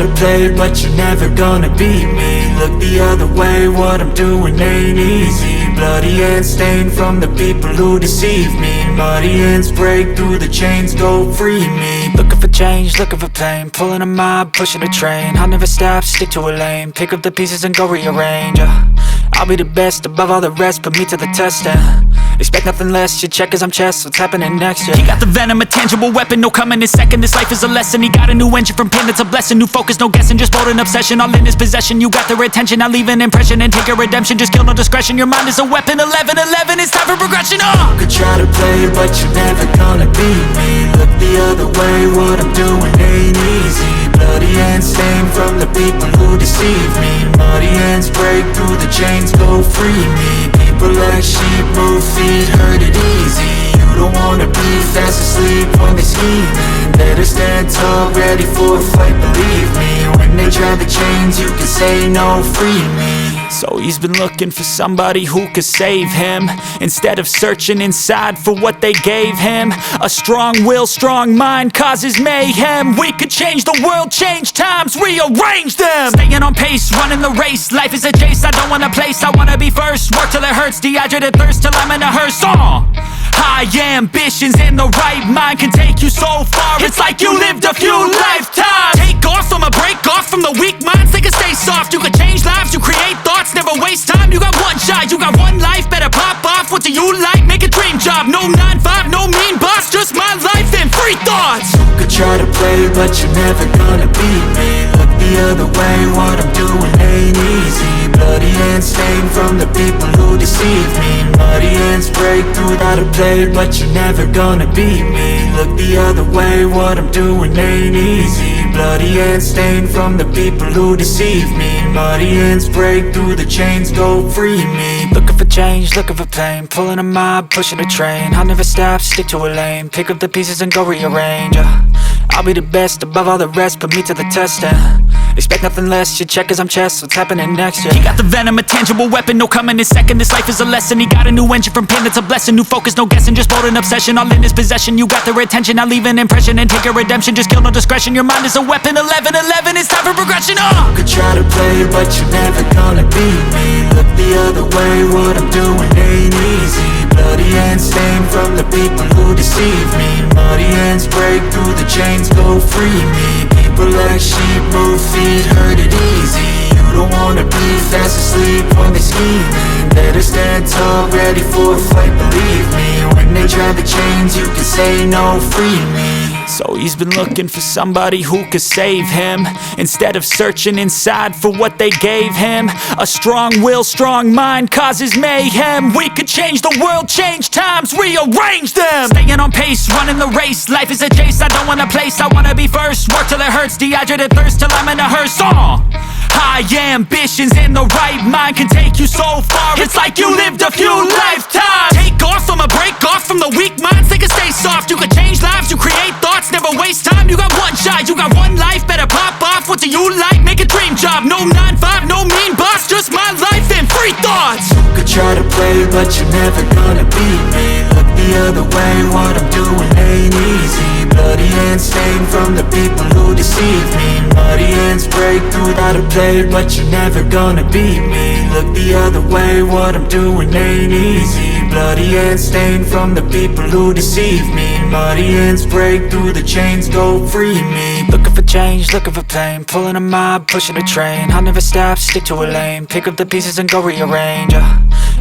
to play, but you're never gonna beat me. Look the other way, what I'm doing ain't easy. Bloody hands stained from the people who deceive me. Muddy hands break through the chains, go free me. Looking for change, looking for pain, pulling a mob, pushing a train. I'll never stop, stick to a lane, pick up the pieces and go rearrange. I'll be the best above all the rest, put me to the test and expect nothing less, you check as I'm chess, what's happening next, yeah. He got the venom, a tangible weapon, no coming in second. This life is a lesson, he got a new engine from pain, that's a blessing. New focus, no guessing, just bold and obsession, all in his possession. You got their attention, I'll leave an impression and take a redemption. Just kill, no discretion, your mind is a weapon. 11-11, it's time for progression, You could try to play, but you're never gonna beat me. Look the other way, what I'm doing ain't easy. Bloody hands stained from the people who deceive me. Muddy hands break through the chains, go free me. People like sheep, move feet, hurt it easy. You don't wanna be fast asleep when they're scheming. Better stand tall, ready for a fight, believe me. When they try the chains, you can say no, free me. So he's been looking for somebody who could save him, instead of searching inside for what they gave him. A strong will, strong mind causes mayhem. We could change the world, change times, rearrange them. Staying on pace, running the race. Life is a chase, I don't want a place, I wanna be first. Work till it hurts, dehydrated thirst till I'm in a hearse. High ambitions in the right mind can take you so far. It's like you lived a few lifetimes. Take off from a break off from the weak minds, they can stay soft. You can change lives, you create thoughts, never waste time. You got one shot, you got one life, better pop off. What do you like? Make a dream job. No 9-5, no mean boss, just my life and free thoughts. You could try to play, but you're never gonna beat me. Look the other way, what I'm doing ain't easy. Bloody hands stained from the people who deceive me. Muddy hands break through how to play, but you're never gonna beat me. Look the other way, what I'm doing ain't easy. Bloody hands stained from the people who deceive me. Muddy hands break through the chains, go free me. Looking for change, looking for pain, pulling a mob, pushing a train. I'll never stop, stick to a lane, pick up the pieces and go rearrange. I'll be the best above all the rest, put me to the test and expect nothing less, you check as I'm chess, what's happening next, yeah. He got the venom, a tangible weapon, no coming in second. This life is a lesson, he got a new engine from pain, that's a blessing. New focus, no guessing, just bold and obsession, all in his possession. You got their attention, I'll leave an impression and take a redemption. Just kill, no discretion, your mind is a weapon. 11-11, it's time for progression, You could try to play, but you're never gonna beat me. Look the other way, what I'm doing ain't easy. Bloody hands stained from the people who deceive me. Muddy hands break through the chains, go free me. People like sheep, move feet, hurt it easy. You don't wanna be fast asleep when they're scheming. Better stand tall, ready for a fight, believe me. When they try the chains, you can say no, free me. So he's been looking for somebody who could save him, instead of searching inside for what they gave him. A strong will, strong mind causes mayhem. We could change the world, change times, rearrange them. Staying on pace, running the race. Life is a chase, I don't want a place, I wanna be first. Work till it hurts, dehydrated thirst till I'm in a hearse. High ambitions in the right mind can take you so far. It's like you lived a few lifetimes. Take off from a break off from the weak minds, they can stay soft. You can change lives, you create thoughts, never waste time. You got one shot, you got one life, better pop off. What do you like? Make a dream job. No 9-5, no mean boss, just my life and free thoughts. You could try to play, but you're never gonna beat me. Look the other way, what I'm doing ain't easy. Bloody hands stained from the people who deceive me. Muddy hands break through how to play, but you're never gonna beat me. Look the other way, what I'm doing ain't easy. Bloody hands stained from the people who deceive me. Muddy hands break through the chains, go free me. Looking for change, looking for pain, pulling a mob, pushing a train. I'll never stop, stick to a lane, pick up the pieces and go rearrange.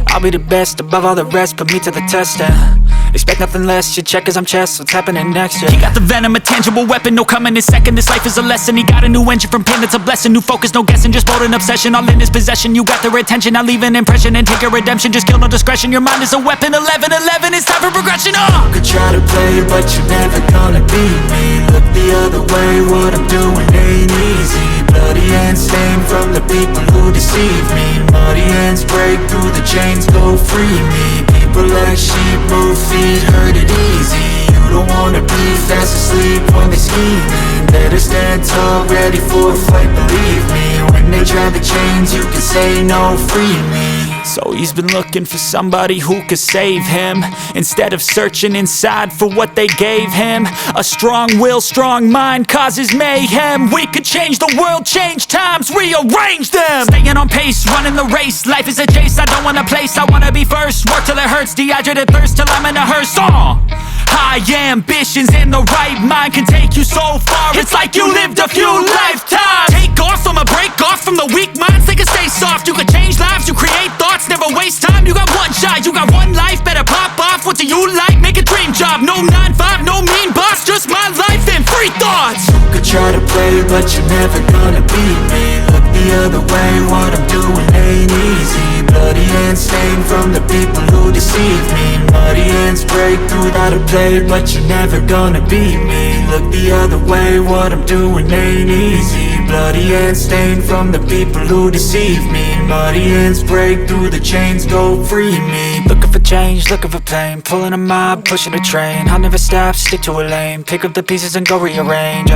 I'll be the best above all the rest, put me to the test and expect nothing less, you check as I'm chess, what's happening next, yeah. He got the venom, a tangible weapon, no coming in second. This life is a lesson, he got a new engine from pain, that's a blessing. New focus, no guessing, just bold and obsession, all in his possession. You got their attention, I'll leave an impression and take a redemption. Just kill, no discretion, your mind is a weapon. 11-11, it's time for progression, You could try to play, but you're never gonna beat me. Look the other way, what I'm doing ain't easy. Bloody hands stained from the people who deceive me. Muddy hands break through the chains, go free me. People like sheep, move feet, hurt it easy. You don't wanna be fast asleep when they're scheming. Better stand tall, ready for a fight, believe me. When they try the chains, you can say no, free me. So he's been looking for somebody who could save him, instead of searching inside for what they gave him. A strong will, strong mind causes mayhem. We could change the world, change times, rearrange them. Staying on pace, running the race. Life is a chase, I don't want a place, I wanna be first. Work till it hurts, dehydrated thirst till I'm in a hearse. High ambitions and the right mind can take you so far. It's like you lived a few lifetimes. Take off from a break off from the weak minds, they can stay soft. You can change lives, you create thoughts, never waste time. You got one shot, you got one life, better pop off. What do you like? Make a dream job. No 9-5, no mean boss, just my life and free thoughts. You could try to play, but you're never gonna beat me. Look the other way, what I'm doing ain't easy. Bloody hands stained from the people who deceive me. Muddy hands break through out of play, but you're never gonna beat me. Look the other way, what I'm doing ain't easy. Bloody hands stained from the people who deceive me. Muddy hands break through the chains, go free me. Looking for change, looking for pain, pulling a mob, pushing a train. I'll never stop, stick to a lane, pick up the pieces and go rearrange.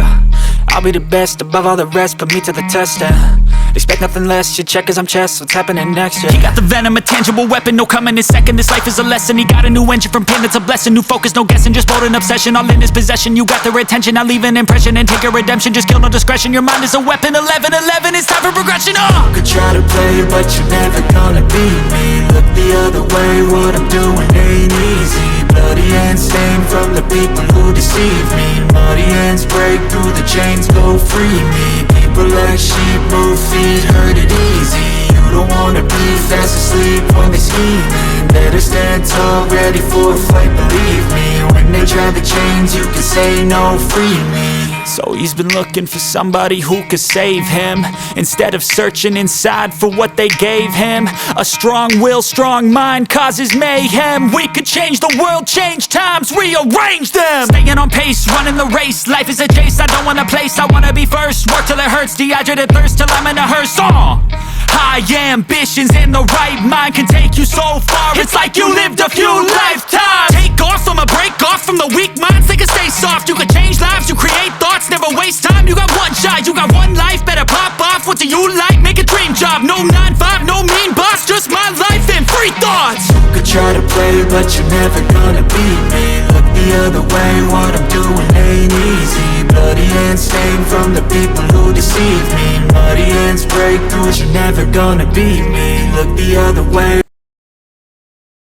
I'll be the best above all the rest, put me to the test and expect nothing less. You check as I'm chess, what's happening next? He got the venom, a tangible weapon, no coming in second. This life is a lesson, he got a new engine from pain, it's a blessing. New focus, no guessing, just bold and obsession, all in his possession. You got their attention, I'll leave an impression and take a redemption. Just kill, no discretion, your mind is a weapon. 11-11, it's time for progression. You could try to play, but you're never gonna beat me. Look the other way, what I'm doing ain't easy. Bloody hands stained from the people who deceive me. Muddy hands break through the chains, go free me. People like sheep, move feet, hurt it easy. You don't wanna be fast asleep when they scheming. Better stand tall, ready for a fight, believe me. When they try the chains, you can say no, free me. So he's been looking for somebody who could save him, instead of searching inside for what they gave him. A strong will, strong mind causes mayhem. We could change the world, change times, rearrange them. Staying on pace, running the race. Life is a chase, I don't want a place, I wanna be first. Work till it hurts, dehydrated thirst till I'm in a hearse. High ambitions and the right mind can take you so far. It's like you lived a few lifetimes. Take off from a break off from the weak minds, they can stay soft. You can change lives, you create thoughts, never waste time. You got one shot, you got one life, better pop off. What do you like? Make a dream job. No 9-5, no mean boss, just my life and free thoughts. You could try to play, but you're never gonna beat me. Look the other way, what I'm doing ain't easy. Bloody hands stained from the people who deceive me. Muddy hands break through, you're never gonna beat me. Look the other way.